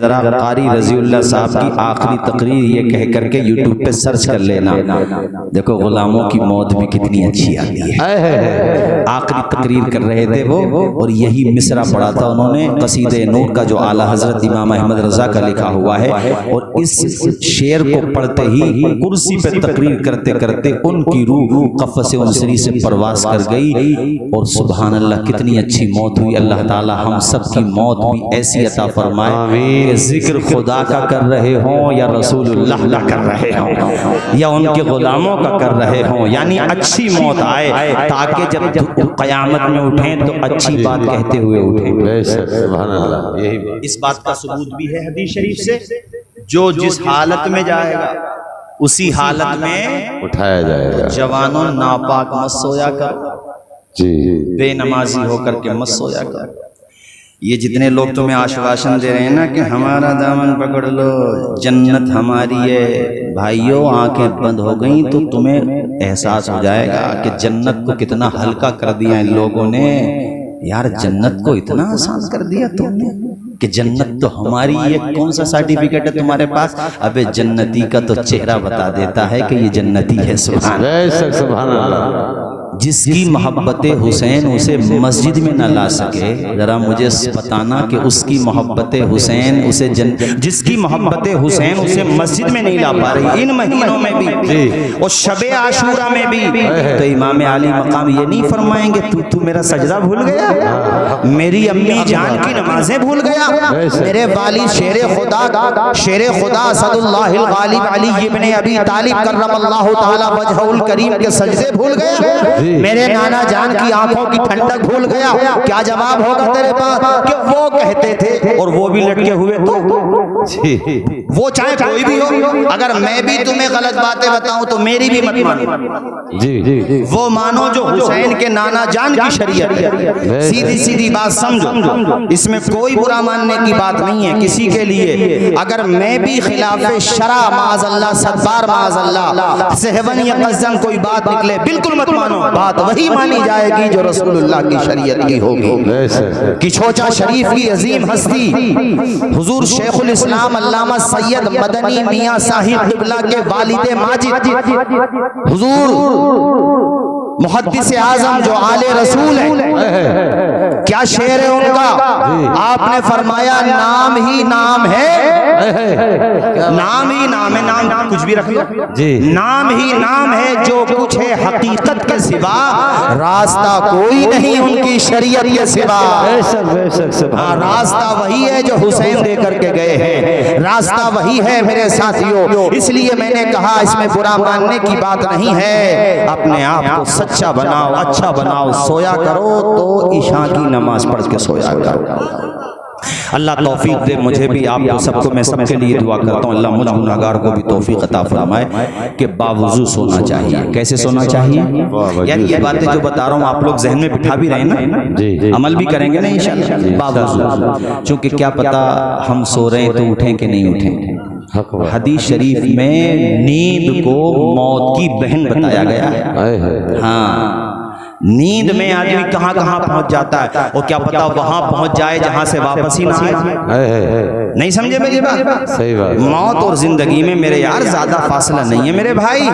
ذرا قاری رضی اللہ صاحب کی آخری تقریر یہ کہہ کر کے یوٹیوب پہ سرچ کر لینا، دیکھو غلاموں کی موت بھی کتنی اچھی آتی ہے۔ آخری تقریر کر رہے تھے وہ، اور یہی مصرع پڑھا تھا انہوں نے قصیدہ نور کا جو اعلیٰ حضرت امام احمد رضا کا لکھا ہوا ہے، اور اس شعر کو پڑھتے ہی کرسی پہ تقریر کرتے کرتے ان کی روح قفس انصری سے پرواز کر گئی، اور سبحان اللہ کتنی اچھی موت ہوئی۔ اللہ تعالی ہم سب کی موت بھی ایسی عطا فرمائے کہ ذکر خدا کا کر رہے ہوں یا رسول اللہ کا کر رہے ہوں یا ان کے غلاموں کا کر رہے ہوں، یعنی اچھی موت آئے تاکہ جب قیامت میں اٹھیں تو اچھی بات کہتے ہوئے اٹھیں۔ سبحان اللہ، اس بات کا ثبوت بھی ہے حدیث شریف سے، جو جس حالت میں جائے گا اسی حالت میں اٹھایا جائے گا۔ جوانوں ناپاک مت سویا کر، جی بے نمازی ہو کر کے مت سویا کر۔ یہ جتنے لوگ تمہیں آشواشن دے رہے ہیں نا کہ ہمارا دامن پکڑ لو جنت ہماری ہے، بھائیوں آنکھیں بند ہو گئیں تو تمہیں احساس ہو جائے گا کہ جنت کو کتنا ہلکا کر دیا ان لوگوں نے۔ یار جنت کو اتنا آسان کر دیا تم نے کہ جنت تو ہماری ہے، کون سا سرٹیفکیٹ ہے تمہارے پاس؟ ابے جنتی کا تو چہرہ بتا دیتا ہے کہ یہ جنتی ہے۔ سبحان اللہ۔ جس کی محبت حسین اسے مسجد میں نہ لا سکے، ذرا مجھے بتانا کہ اس کی محبت حسین اسے جس کی محبت حسین اسے مسجد میں نہیں لا پا رہی ان مہینوں میں بھی اور شب عاشورہ میں بھی، تو امام علی مقام یہ نہیں فرمائیں گے تو میرا سجدہ بھول گیا، میری امی جان کی نمازیں بھول گیا، میرے والد شیر خدا اسد اللہ الغالب علی ابن ابی طالب کرم اللہ تعالی وجہہ الکریم کے سجدے بھول گیا، میرے نانا جان کی آنکھوں کی ٹھنڈک بھول گیا۔ کیا جواب ہوگا تیرے پاس کہ وہ کہتے تھے اور وہ بھی لٹکے ہوئے تو وہ چاہے کوئی بھی ہو، اگر میں بھی تمہیں غلط باتیں بتاؤں تو میری بھی مت مانو، جی وہ مانو جو حسین کے نانا جان کی شریعت ہے۔ سیدھی سیدھی بات سمجھو، اس میں کوئی برا ماننے کی بات نہیں ہے کسی کے لیے۔ اگر میں بھی خلاف شرع معاذ اللہ ستبار معاذ اللہ صحبن یا قصدن کوئی بات نکلے بالکل مت مانو، بات وہی مانی جائے گی جو رسول اللہ کی شریعت کی ہوگی۔ کہ چھوچا شریف کی عظیم ہستی حضور شیخ الاسلام علامہ سید مدنی میاں صاحب قبلہ کے والد ماجد حضور محدث اعظم جو آل رسول ہیں، کیا شعر ہے ان کا؟ آپ نے فرمایا نام ہی نام ہے، نام ہی نام ہے، نام کچھ بھی رکھ لو، نام ہی نام ہے جو کچھ ہے حقیقت کے سوا، راستہ کوئی نہیں ان کی شریعت کے سوا۔ راستہ وہی ہے جو حسین دے کر کے گئے ہیں، راستہ وہی ہے میرے ساتھیوں۔ اس لیے میں نے کہا اس میں برا ماننے کی بات نہیں ہے، اپنے آپ کو سچا بناؤ، اچھا بناؤ، سویا کرو تو عشاء کی نماز پڑھ کے سویا کرو۔ اللہ توفیق دے مجھے بھی، آپ کو سب کو، میں سب کے لیے دعا کرتا ہوں اللہ مجھ گناہگار کو بھی توفیق عطا فرمائے کہ باوضو سونا چاہیے۔ کیسے سونا چاہیے؟ یعنی یہ باتیں جو بتا رہا ہوں آپ لوگ ذہن میں بٹھا بھی رہے ہیں نا، عمل بھی کریں گے نا انشاءاللہ۔ باوضو، چونکہ کیا پتا ہم سو رہے ہیں تو اٹھیں کہ نہیں اٹھیں۔ حدیث شریف میں نیند کو موت کی بہن بتایا گیا ہے۔ ہاں، نیند میں آدمی کہاں کہاں پہنچ جاتا ہے، اور کیا پتا وہاں پہنچ جائے جہاں سے واپس ہی نہ آئے۔ نہیں سمجھے میری بات؟ صحیح بات۔ موت اور زندگی میں میرے یار زیادہ فاصلہ نہیں ہے میرے بھائی۔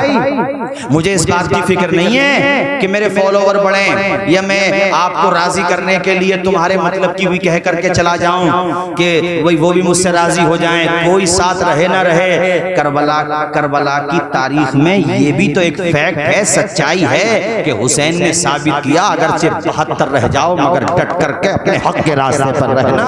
مجھے اس بات کی فکر نہیں ہے کہ میرے فالوور بڑھیں یا میں آپ کو راضی کرنے کے لیے تمہارے مطلب کی بھی کہہ کر کے چلا جاؤں کہ وہ بھی مجھ سے راضی ہو جائیں، کوئی ساتھ رہے نہ رہے۔ کربلا کی تاریخ میں یہ بھی تو ایک فیکٹ ہے، سچائی ہے کہ حسین نے ثابت کیا اگرچہ 72 رہ جاؤ مگر ڈٹ کر کے اپنے حق کے راستے پر رہنا۔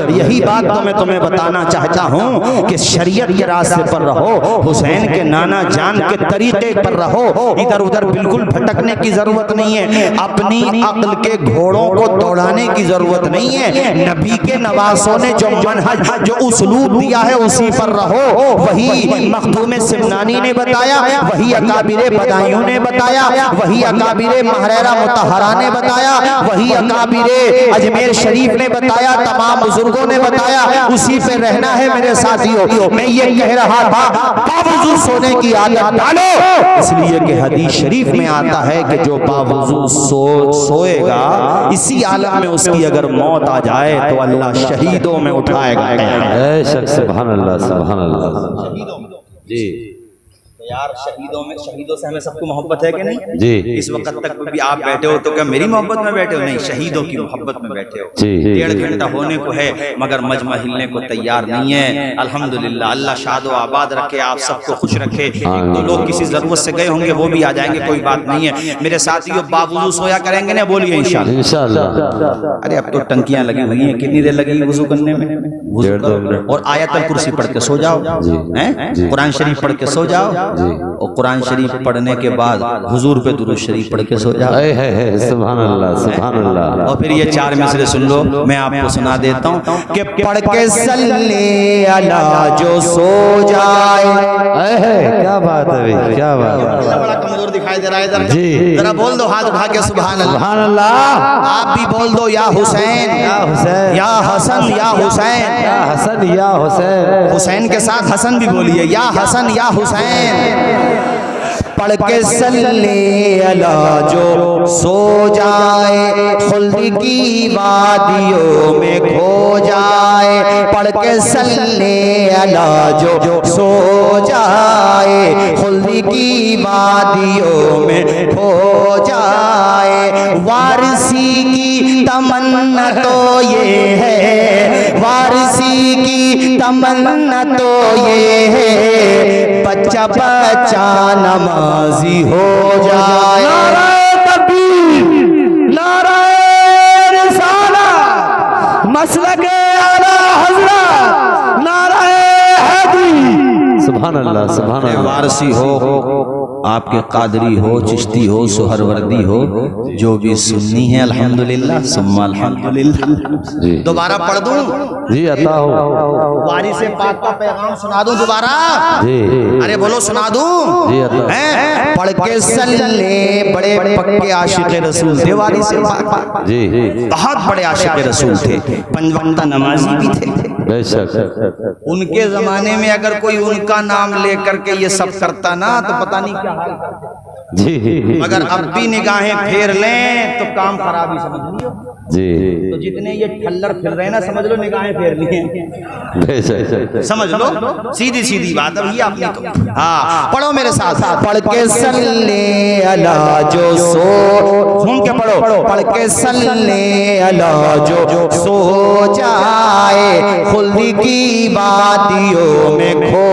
یہی بات تو میں تمہیں بتانا چاہتا ہوں کہ شریعت کے راستے پر رہو، حسین کے نانا جان کے طریقے پر رہو، ادھر ادھر بالکل بھٹکنے کی ضرورت نہیں ہے، اپنی عقل کے گھوڑوں کو دوڑانے کی ضرورت نہیں ہے۔ نبی کے نواسوں نے جو منہج جو اسلوب دیا ہے اسی پر رہو، وہی مخدوم سمنانی نے بتایا، وہی اکابر بدایوں نے بتایا، وہی اکابر محررہ مطہرہ نے بتایا، وہی اکابر اجمیر شریف نے بتایا، تمام بزرگوں نے بتایا، اسی پہ پہ رہنا ہے میرے ساتھیوں، میں یہ کہہ رہا تھا باوضو سونے کی عادت ڈالو، اس لیے کہ حدیث شریف میں آتا ہے کہ جو باوضو سوئے گا اسی عالم میں اس کی اگر موت آ جائے تو اللہ شہیدوں میں اٹھائے گا۔ بے شک سبحان اللہ سبحان اللہ جی یار شہیدوں سے ہمیں سب کو محبت ہے کہ نہیں؟ جی اس وقت تک بھی آپ بیٹھے ہو تو کیا میری محبت میں بیٹھے ہو؟ نہیں، شہیدوں کی محبت میں بیٹھے ہو۔ جی 1.5 گھنٹہ ہونے کو ہے مگر مجمع ہلنے کو تیار نہیں ہے۔ الحمدللہ اللہ شاد و آباد رکھے، آپ سب کو خوش رکھے۔ تو لوگ کسی ضرورت سے گئے ہوں گے وہ بھی آ جائیں گے، کوئی بات نہیں ہے۔ میرے ساتھیوں باوضو سویا کریں گے نا، بولیے انشاءاللہ۔ انشاءاللہ۔ ارے اب تو ٹنکیاں لگی ہوئی ہیں، کتنی دیر لگی وضو کرنے میں؟ وضو کرو اور آیت الکرسی پڑھ کے سو جاؤ، قرآن شریف پڑھ کے سو جاؤ، اور قرآن شریف پڑھنے کے بعد حضور پہ درود شریف پڑھ کے سو جاؤ۔ سبحان اللہ سبحان اللہ۔ اور پھر یہ 4 مصرے سن لو، میں آپ کو سنا دیتا ہوں کہ پڑھ کے صلی علی جو سو جائے۔ کیا بات ہے، کیا بات ہے، بڑا کمزور دکھائی دے رہا ہے ذرا، جی ذرا بول دو ہاتھ اٹھا کے سبحان اللہ۔ سبحان اللہ۔ آپ بھی بول دو یا حسین یا حسین، یا حسن یا حسین، یا حسن یا حسین۔ حسین کے ساتھ حسن بھی بولیے، یا حسن یا حسین۔ پڑھ کے صلی علی جو سو جائے، خلد کی وادیوں میں کھو جائے۔ پڑھ کے صلی علی جو سو جائے، خلد کی وادیوں میں کھو جائے۔ وارثی کی تمنا تو یہ ہے، وارثی کی تمنا تو یہ ہے، بچہ بچہ نمازی ہو جائے۔ نعرہ تکبیر، نعرہ رسالت، مسلک اعلی حضرت، نعرہ حیدری۔ سبحان اللہ سبحان اللہ۔ وارثی ہو، آپ کے قادری ہو، چشتی ہو، سہروردی ہو، جو بھی سنی ہے الحمدللہ ثم الحمدللہ۔ جی دوبارہ پڑھ دوں؟ جی عطا ہو۔ وارث پاک کا پیغام سنا دوں دوبارہ؟ جی ارے بولو سنا دوں؟ جی عطا۔ پڑھ کے صلی، بڑے پکے عاشق رسول تھے وارث پاک، جی بہت بڑے عاشق رسول تھے، 5 وقتہ نمازی بھی تھے۔ بے شک۔ ان کے زمانے میں اگر کوئی ان کا نام لے کر کے یہ سب کرتا نا تو پتہ نہیں کیا حال کرتا۔ جی مگر اب بھی نگاہیں پھیر لیں تو کام خرابی سمجھ لیو۔ جی تو جتنے یہ ٹھلر پھر رہے ہیں نا سمجھ لو نگاہیں پھیر لی ہیں، بے شک۔ سمجھ لو، سیدھی سیدھی بات اب یہ آپ نے کہا۔ ہاں پڑھو میرے ساتھ، پڑھ کے صلی علی جو سو، سن کے پڑھو، پڑھ کے صلی علی جو سو جائے، خلد کی وادیوں میں کھو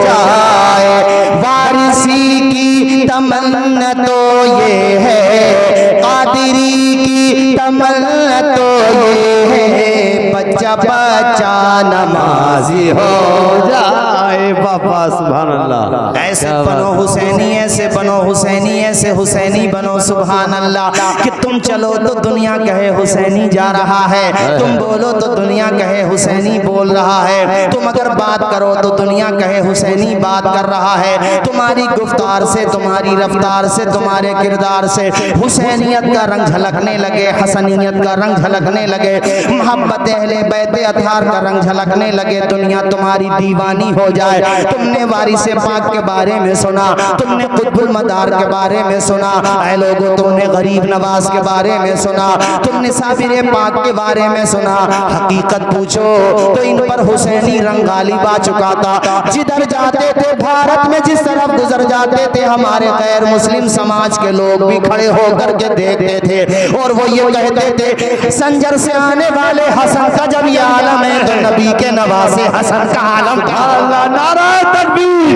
جائے۔ وارثی کی تمنا تو یہ ہے، قادری کی تمنا تو یہ ہے، بچہ بچہ نمازی ہو جائے۔ بابا سبحان اللہ۔ ایسے بنو حسینی، ایسے بنو حسینی، ایسے حسینی بنو سبحان اللہ، کہ تم چلو تو دنیا کہے حسینی جا رہا ہے، تم بولو تو دنیا کہے حسینی بول رہا ہے، تم اگر بات کرو تو دنیا کہے حسینی بات کر رہا ہے۔ تمہاری گفتار سے، تمہاری رفتار سے، تمہارے کردار سے حسینیت کا رنگ جھلکنے لگے، حسنیت کا رنگ جھلکنے لگے، محبت اہل بیت اطہار کا رنگ جھلکنے لگے، دنیا تمہاری دیوانی ہو جائے۔ تم نے وارث پاک کے بارے میں سنا، تم نے قطب المدار کے بارے میں سنا، اے لوگو تم نے غریب نواز کے بارے میں سنا، تم نے صابر پاک کے بارے میں سنا، حقیقت پوچھو تو ان پر حسینی رنگ غالب آ چکا تھا۔ جدھر جاتے تھے بھارت میں، جس طرف گزر جاتے تھے، ہمارے غیر مسلم سماج کے لوگ بھی کھڑے ہو کر کے دیکھتے تھے اور وہ یہ کہتے تھے سنجر سے آنے والے حسن کا جب یہ عالم ہے تو نبی کے نواسے حسن کا عالم تھا۔ نعرہ تکبیر،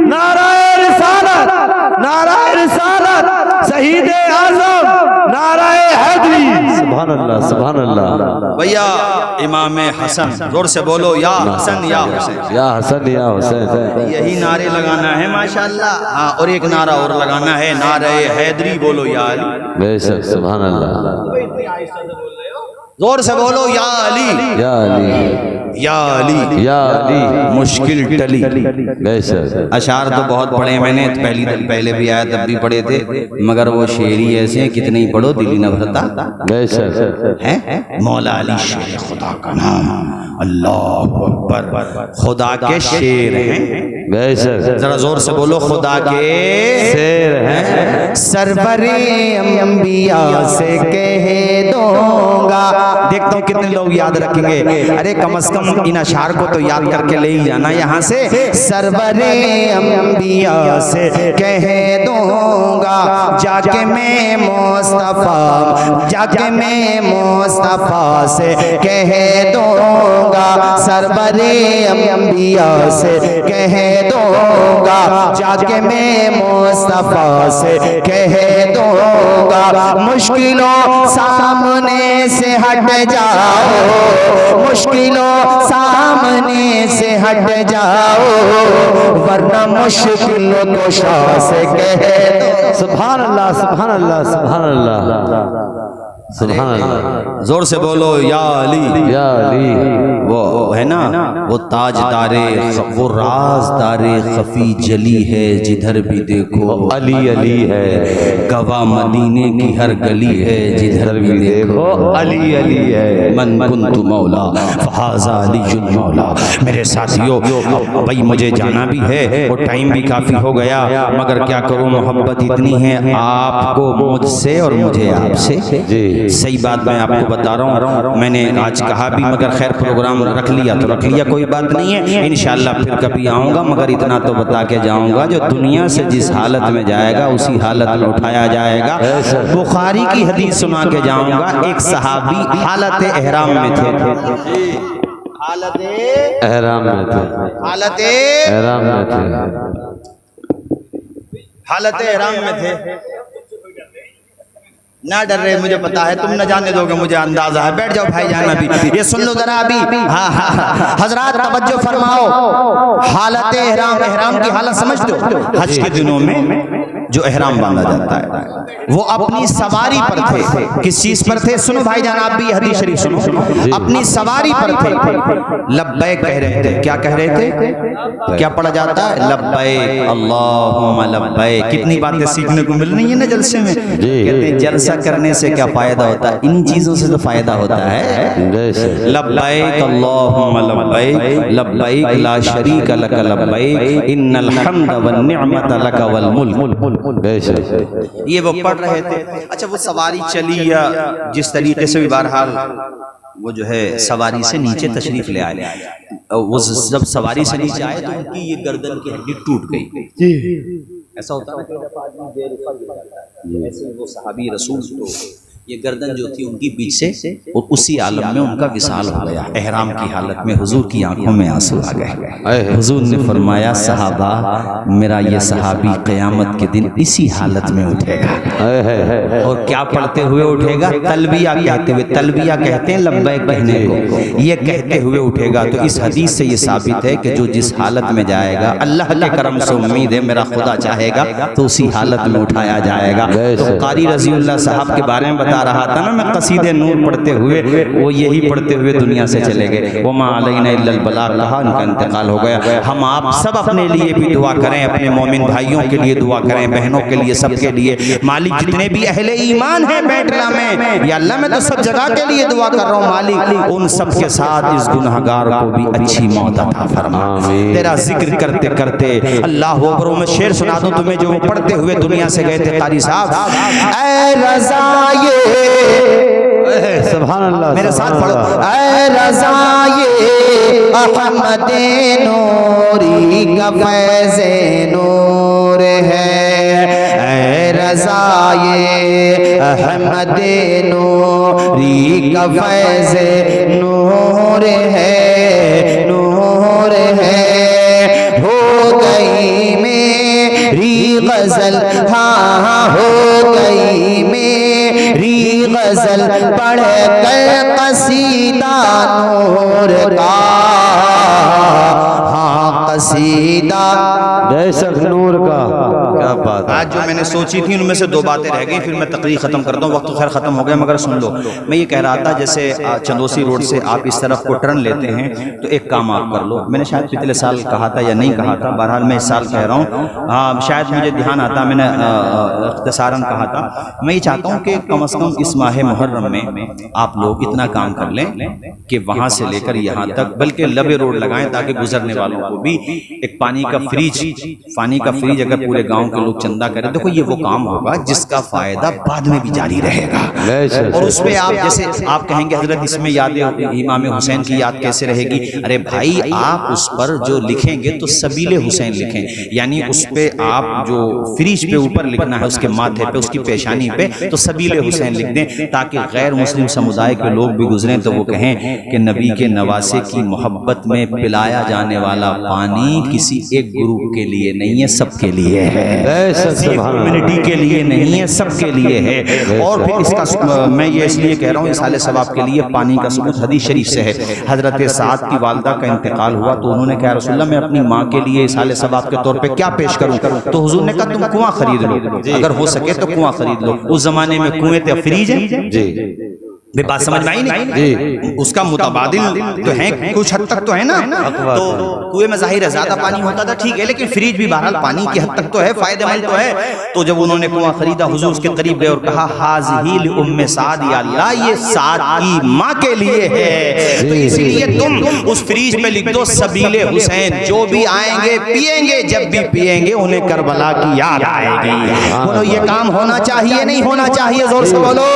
نعرہ رسالت، نعرہ رسالت، شہید اعظم، نعرہ حیدری۔ سبحان اللہ سبحان اللہ۔ بھیا امام حسن، زور سے بولو یا حسن یا حسین، یا حسن یا حسین۔ یہی نعرے لگانا ہے ماشاءاللہ۔ ہاں اور ایک نعرہ اور لگانا ہے، نعرہ حیدری بولو یا علی۔ بے شک سبحان اللہ۔ زور سے بولو یا علی، یا علی۔ یا علی یا علی مشکل ٹلی. بے شک اشعار تو بہت پڑھے میں نے, پہلے بھی آیا تب بھی پڑھے تھے, مگر وہ شعری ایسے ہیں کتنے ہی پڑھو دل ہی نہ بھرتا بے شک ہے. مولا علی شیر خدا کا نام, اللہ اکبر, خدا کے شیر ہیں. بے شک ذرا زور سے بولو خدا کے شیر ہیں. سرور انبیاء سے کہہ دوں گا. دیکھتا ہوں کتنے لوگ یاد رکھیں گے. ارے کم از کم ان اشعار کو تو یاد کر کے لے ہی جانا یہاں سے. سرور انبیاء سے کہہ دوں گا جا کے میں مصطفیٰ, جا کے میں مصطفیٰ سے کہہ دوں گا. سرور انبیاء سے کہہ دوں گا جا کے میں مصطفیٰ سے کہہ دوں گا. مشکلوں سامنے سے ہٹ جاؤ, مشکلوں سامنے سے ہٹ جاؤ, ورنہ مشکل کشا سے کہہ دو. سبحان اللہ سبحان اللہ سبحان اللہ سبحان اللہ. زور سے بولو یا علی. یا علی وہ ہے نا وہ تاج دارے, وہ راز دارے خفی جلی ہے جدھر بھی دیکھو. علی علی ہے, گواہ مدینے کی ہر گلی ہے جدھر بھی دیکھو. علی علی ہے. من کنت مولا فہذا علی المولا. میرے ساتھیوں بھائی مجھے جانا بھی ہے اور ٹائم بھی کافی ہو گیا, مگر کیا کروں محبت اتنی ہے آپ کو مجھ سے اور مجھے آپ سے. جی صحیح بات میں آپ کو بتا رہا ہوں, میں نے آج کہا بھی مگر خیر پروگرام رکھ لیا تو رکھ لیا, کوئی بات نہیں ہے. انشاءاللہ پھر کبھی آؤں گا, مگر اتنا تو بتا کے جاؤں گا جو دنیا سے جس حالت میں جائے گا اسی حالت میں اٹھایا جائے گا. بخاری کی حدیث سنا کے جاؤں گا. ایک صحابی حالت احرام میں تھے, حالت احرام میں تھے, حالت احرام میں تھے, حالت احرام میں تھے. نہ ڈر رہے, مجھے پتا ہے تم نہ جانے دو گے, مجھے اندازہ ہے. بیٹھ جاؤ بھائی جان ابھی, یہ سن لو ذرا ابھی. حضرات توجہ فرماؤ. حالت احرام, احرام کی حالت سمجھتے ہو؟ حج کے دنوں میں جو احرام باندھا جاتا ہے وہ اپنی سواری پر تھے. کس چیز پر تھے؟ سنو بھائی جان آپ بھی حدیث شریف سنو. اپنی سواری پر تھے, لبیک کہہ رہے تھے. کیا کہہ رہے تھے؟ کیا پڑھا جاتا ہے؟ لبیک اللہم لبیک. کتنی باتیں سیکھنے کو مل رہی ہیں نا جلسے میں. کہتے ہیں جلسہ کرنے سے کیا فائدہ ہوتا ہے؟ ان چیزوں سے تو فائدہ ہوتا ہے. لبیک اللہم لبیک لبیک لا شریک لک لبیک ان الحمد والنعمت لک والملک. یہ وہ پڑھ رہے تھے. اچھا وہ سواری چلی یا جس طریقے سے بھی بہرحال وہ جو ہے سواری سے نیچے تشریف لے آئے, وہ جب سواری سے نیچے آئے تو ان کی یہ گردن کی ہڈی ٹوٹ گئی. ایسا ہوتا ہے ایسے وہ صحابی رسول تو یہ گردن جو تھی ان کی بیچ سے اور اسی عالم میں ان کا وصال ہو گیا. احرام کی حالت میں حضور کی آنکھوں میں آنسو آ گئے. حضور نے فرمایا صحابہ میرا یہ صحابی قیامت کے دن اسی حالت میں اٹھے گا. اور کیا پڑھتے ہوئے اٹھے گا؟ تلبیہ کہتے ہوئے. تلبیہ کہتے ہیں لبیک کہنے کو, یہ کہتے ہوئے اٹھے گا. تو اس حدیث سے یہ ثابت ہے کہ جو جس حالت میں جائے گا اللہ کے کرم سے امید ہے میرا خدا چاہے گا تو اسی حالت میں اٹھایا جائے گا. تو قاری رضی اللہ صاحب کے بارے میں بتا رہا تھا نا میں قصیدے نور پڑھتے ہوئے, وہ یہی پڑھتے ہوئے دنیا سے چلے گئے. وما علینا الا البلاغ کہا, ان کا انتقال ہو گیا. ہم آپ سب اپنے لیے بھی دعا کریں, اپنے مومن بھائیوں کے لیے دعا کریں, بہنوں کے لیے, سب کے لیے. مالک جتنے بھی اہل ایمان ہیں بیٹھلا میں, یا اللہ میں تو سب جگہ کے لیے دعا کر رہا ہوں مالک ان سب کے ساتھ اس گنہگار کو بھی اچھی موت عطا فرما. تیرا ذکر کرتے کرتے اللہ اکبر. میں شعر سنا دوں تمہیں جو وہ پڑھتے ہوئے دنیا سے گئے تھے قاری صاحب. اے رضا سبحان اللہ میرے ساتھ پڑھو. اے رضائے احمد نوری کا فیض نور ہے. اے رضائے احمد نوری کا فیض نور ہے, نور ہے. ہو گئی میری غزل, ہاں ہو گئی میری غزل پڑھ کر قصیدہ نور کا, ہاں قصیدہ بے شک نور کا. کیا بات بات ہے. آج جو میں نے سوچی تھی ان میں سے 2 باتیں رہ گئی، پھر میں تقریر ختم کرتا ہوں، وقت تو خیر ختم ہو گیا مگر سن لو. میں یہ کہہ رہا تھا جیسے چندوسی روڈ سے آپ اس طرف کو ٹرن لیتے ہیں تو ایک کام آپ کر لو. میں نے شاید پچھلے سال کہا تھا یا نہیں کہا تھا، بہرحال میں اس سال کہہ رہا ہوں، شاید مجھے دھیان آتا میں نے اختصاراً کہا تھا. میں یہ چاہتا ہوں کہ کم از کم اس ماہ محرم میں آپ لوگ اتنا کام کر لیں کہ وہاں سے لے کر یہاں تک بلکہ لبے روڈ لگائیں تاکہ گزرنے والوں کو بھی ایک پانی کا فریج اگر پورے گاؤں کے لوگ چندہ کریں. دیکھو یہ وہ کام ہوگا جس کا فائدہ بعد میں بھی جاری رہے گا، اور اس پہ آپ جیسے آپ کہیں گے حضرت اس میں یاد امام حسین کی یاد کیسے رہے گی؟ ارے بھائی آپ اس پر جو لکھیں گے تو سبیل حسین لکھیں، یعنی اس پہ آپ جو فریج پہ اوپر لکھنا ہے اس کے ماتھے پہ اس کی پیشانی پہ تو سبیل حسین لکھ دیں تاکہ غیر مسلم سمودائے کے لوگ بھی گزریں تو وہ کہیں کہ نبی کے نواسے کی محبت میں پلایا جانے والا پانی کسی ایک گروپ کے لیے نہیں ہے، سب کے لیے ہے، کمیونٹی کے لیے نہیں ہے، سب کے لیے ہے. اور پھر اس کا میں یہ اس لیے کہہ رہا ہوں اصال ثواب کے لیے پانی کا ثبوت حدیث شریف سے ہے. حضرت سعد کی والدہ کا انتقال ہوا تو انہوں نے کہا رسول اللہ میں اپنی ماں کے لیے اصال ثواب کے طور پہ کیا پیش کروں؟ تو حضور نے کہا تم کنواں خرید لو، اگر ہو سکے تو کنواں خرید لو. اس زمانے میں کنویں تھے، فریج ہے جی، بات سمجھ میں آئی نہیں؟ اس کا متبادل تو ہے، کچھ حد تک تو ہے نا. تو کنویں میں ظاہر ہے زیادہ پانی ہوتا تھا ٹھیک ہے، لیکن فریج بھی بہرحال پانی کی حد تک تو ہے، فائدہ مند تو ہے. تو جب انہوں نے کنواں خریدا حضور اس کے قریب گئے اور کہا ہاذہ لام سعد، یا اللہ یہ سعد کی ماں کے لیے ہے، تو اس لیے تم اس فریج پہ لکھ دو سبیل حسین، جو بھی آئیں گے پیئیں گے، جب بھی پیئیں گے انہیں کربلا کی یاد آئے گی. بولو یہ کام ہونا چاہیے نہیں ہونا چاہیے؟ زور سے بولو.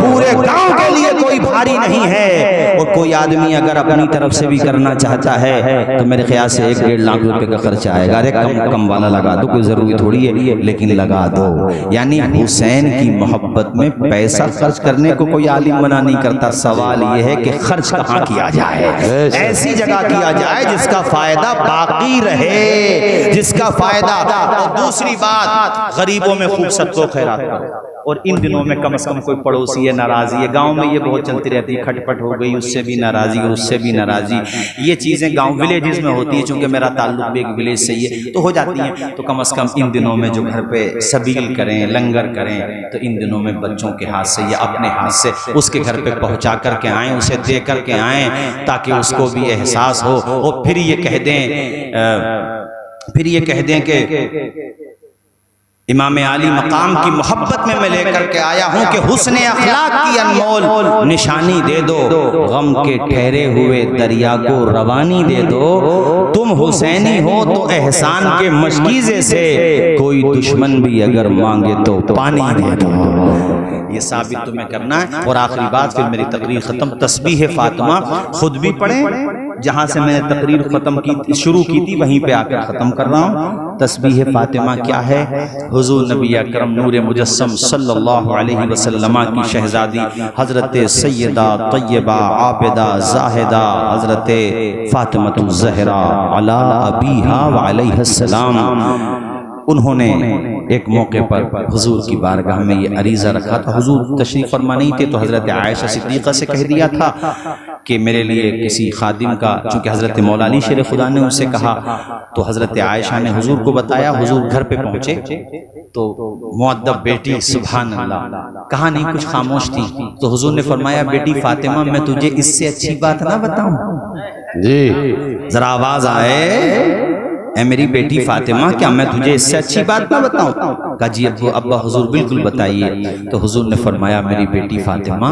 پورے گاؤں کے لیے کوئی بھاری نہیں ہے، اور کوئی آدمی اگر اپنی طرف سے بھی کرنا چاہتا ہے تو میرے خیال سے 1-1.5 لاکھ روپے کا خرچہ آئے گا. ارے کم والا لگا دو، کوئی ضروری تھوڑی ہے، لیکن لگا دو. یعنی حسین کی محبت میں پیسہ خرچ کرنے کو کوئی عالم منع نہیں کرتا، سوال یہ ہے کہ خرچ کہاں کیا جائے؟ ایسی جگہ کیا جائے جس کا فائدہ باقی رہے، جس کا فائدہ. اور دوسری بات، غریبوں میں خوب صدقہ و خیرات کرو. اور ان دنوں میں کم از کم کوئی پڑوسی ہے ناراضی ہے، گاؤں میں یہ بہت چلتی رہتی ہے، کھٹ پٹ ہو گئی، اس سے بھی ناراضی اس سے بھی ناراضی، یہ چیزیں گاؤں ولیجز میں ہوتی ہے. چونکہ میرا تعلق بھی ایک ولیج سے ہی ہے تو ہو جاتی ہیں. تو کم از کم ان دنوں میں جو گھر پہ سبیل کریں، لنگر کریں، تو ان دنوں میں بچوں کے ہاتھ سے یا اپنے ہاتھ سے اس کے گھر پہ پہنچا کر کے آئیں، اسے دے کر کے آئیں تاکہ اس کو بھی احساس ہو. اور پھر یہ کہہ دیں کہ امام عالی مقام کی محبت میں لے کر کے آیا ہوں کہ حسن اخلاق کی انمول نشانی دے دو، غم کے ٹھہرے ہوئے دریا کو روانی دے دو. تم حسینی ہو تو احسان کے مشکیزے سے کوئی دشمن بھی اگر مانگے تو پانی دے دو. یہ ثابت تمہیں کرنا ہے. اور آخری بات پھر میری تقریر ختم، تسبیح فاطمہ خود بھی پڑھیں. جہاں سے میں نے تقریر شروع کی تھی وہیں پہ آ کر ختم کر رہا ہوں. تسبیح فاطمہ کیا ہے؟ حضور نبی اکرم نور مجسم صلی اللہ علیہ وسلم کی شہزادی حضرت سیدہ طیبہ عابدہ زاہدہ حضرت فاطمہ الزہرا علی ابیہا وعلیہ السلام، انہوں نے ایک موقع پر حضور کی بارگاہ میں یہ عریضہ رکھا تھا. حضور تشریف فرما نہیں تھے تو حضرت عائشہ صدیقہ سے کہہ دیا تھا کہ میرے لیے کسی خادم کا، چونکہ حضرت مولا علی شیر خدا نے ان سے کہا تو حضرت عائشہ نے حضور کو بتایا. حضور گھر پہ پہنچے تو مؤدب بیٹی سبحان اللہ کہا نہیں کچھ خاموش تھی. تو حضور نے فرمایا بیٹی فاطمہ میں تجھے اس سے اچھی بات نہ بتاؤں؟ جی ذرا آواز آئے، اے میری بیٹی فاطمہ کیا میں تجھے اس سے اچھی بات نہ بتاؤں؟ کہا جی ابا حضور بالکل بتائیے. تو حضور نے فرمایا میری بیٹی فاطمہ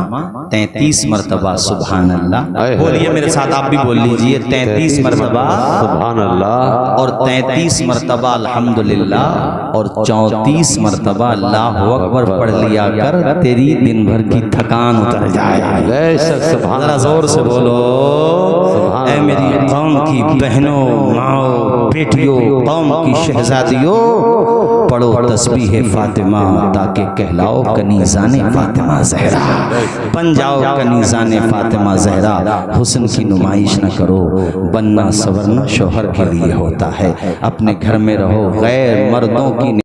33 مرتبہ سبحان اللہ، بولیے میرے ساتھ آپ بھی بول لیجئے، 33 مرتبہ سبحان اللہ، اور 33 مرتبہ الحمدللہ، اور 34 مرتبہ اللہ اکبر پڑھ لیا کر تیری دن بھر کی تھکان اتر جائے. ذرا زور سے بولو، اے میری قوم کی بہنوں، ماؤں، بیٹیوں، قوم کی شہزادیوں، پڑھو تسبیح فاطمہ تاکہ کہلاؤ کنیزان فاطمہ زہرا، بن جاؤ کنیزان فاطمہ زہرا. حسن کی نمائش نہ کرو، بننا سورنا شوہر کے لیے ہوتا ہے. اپنے گھر میں رہو، غیر مردوں کی